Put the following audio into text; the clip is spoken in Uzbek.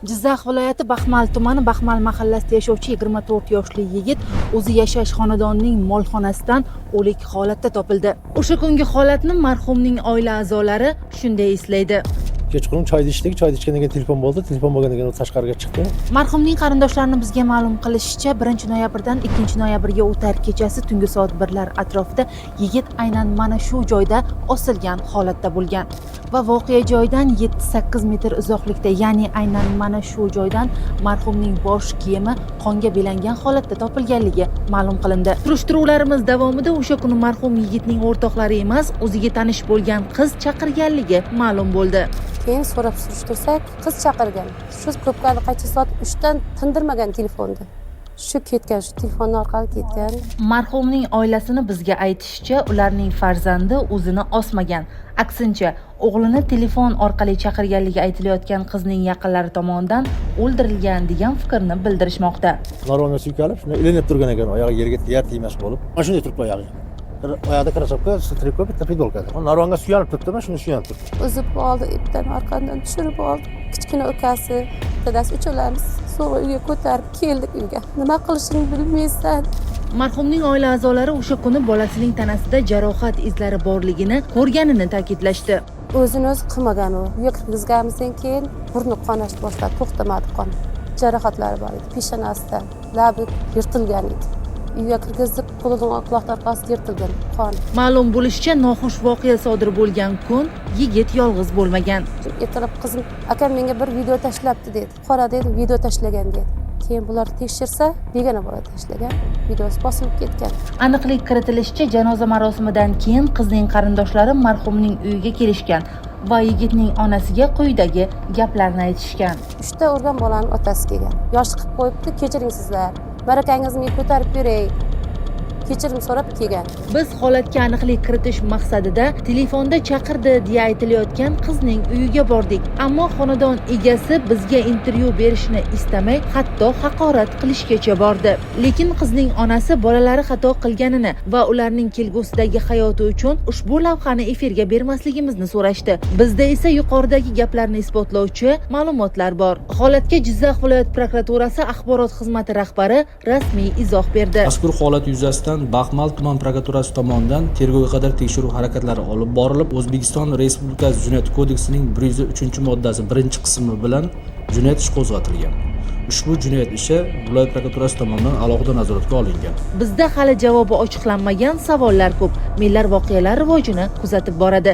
Jizzax viloyati Baxmal tumani Baxmal mahallasida yashovchi 24 yoshli yigit o'zi yashash xonadonining molxonasidan o'lik holatda topildi. O'sha kungi holatni marhumning oila a'zolari shunday eslaydi. Kechqurun choyni ichdik, choyni ichgandan keyin telefon bo'ldi. Telefon bo'lgandan keyin tashqariga chiqdi. Marhumning qarindoshlarini bizga ma'lum qilishicha, 1-noyabrdan 2-noyabrga o'tar kechasi tungi soat 1lar atrofida yigit aynan mana shu joyda osilgan holatda bo'lgan va voqea joyidan 7-8 metr uzoqlikda, ya'ni aynan mana shu joydan marhumning bosh kiyimi qonga belangan holatda topilganligi ma'lum qilindi. Surishtiruvlarimiz davomida o'sha kuni marhum yigitning o'rtoqlari emas, o'ziga tanish bo'lgan qiz chaqirganligi ma'lum bo'ldi. Keyin so'rab surishtirsak, qiz chaqirgan. Shu ko'pkari qaychi soat 3dan tindirmagan telefonda. Shu ketgan, shu telefon orqali ketgan. Marhumning oilasini bizga aytishicha, ularning farzandi o'zini osmagan. Aksincha, o'g'lini telefon orqali chaqirganligi aytilayotgan qizning yaqinlari tomonidan o'ldirilgan degan fikrni bildirishmoqda. Narvonga suykalib, shunday ilinib turgan ekan, oyog'i yerga tegmas bo'lib. Mana shunday turibdi oyog'i. Oyoqda krossovka, stripka, bitta fidolka. Narvonga suyanib turibdi, mana shunday suyanib turibdi. Uzib oldi, ipdan orqadan tushirib oldi. Kichkina ukasi, dadasi uchalamiz so'g'i uyga ko'tarib keldik uyga. Nima qilishini bilmaysan. Marhumning oila a'zolari o'sha kuni bolasining tanasida jarohat izlari borligini ko'rganini ta'kidlashdi. O'zini o'zi qilmagan u. Uyga kirgizganimizdan keyin burni qonash boshladi, to'xtamadi qon. Jarohatlari bor edi, peshonasida, labi yirtilgan edi. Uyga kirgizib, qo'lining quloq orqasi yirtilgan qon. Ma'lum bo'lishicha, noxush voqea sodir bo'lgan kun yigit yolg'iz bo'lmagan. Ertalab qizim, akam menga bir video tashlabdi dedi. Qora dedi, video tashlagan dedi. Keyin bular tekshirsa, begona bola tashlagan. Videosi bosilib ketgan. Aniqlik kiritilishicha, janoza marosimidan keyin qizning qarindoshlari marhumning uyiga kelishgan va yigitning onasiga quyidagi gaplarni aytishgan. 3ta urgan bolaning otasi kelgan. Yosh qilib qo'yibdi, kechiring sizlar. Barakangizni ko'tarib beray. Kechirim so'rab kelgan. Biz holatga aniqlik kiritish maqsadida telefonda chaqirdi deya aytilayotgan qizning uyiga bordik. Ammo xonadon egasi bizga intervyu berishni istamay, hatto haqorat qilishgacha bordi. Lekin qizning onasi bolalari xato qilganini va ularning kelgusidagi hayoti uchun ushbu lavhani efirga bermasligimizni so'rashdi. Bizda esa yuqoridagi gaplarni isbotlovchi ma'lumotlar bor. Holatga Jizzax viloyat prokuraturasi axborot xizmati rahbari rasmiy izoh berdi. Mazkur holat yuzasidan Baxmal tuman prokuraturasi tomonidan tergovga qadar tekshiruv harakatlari olib borilib, O'zbekiston Respublikasi Jinoyat kodeksining 103-moddasi 1-qismi bilan jinoyat ishi qo'zg'atilgan. Ushbu jinoyat ishi viloyat prokuraturasi tomonidan alohida nazoratga olingan. Bizda hali javobi ochiqlanmagan savollar ko'p. Millar voqealar rivojini kuzatib boradi.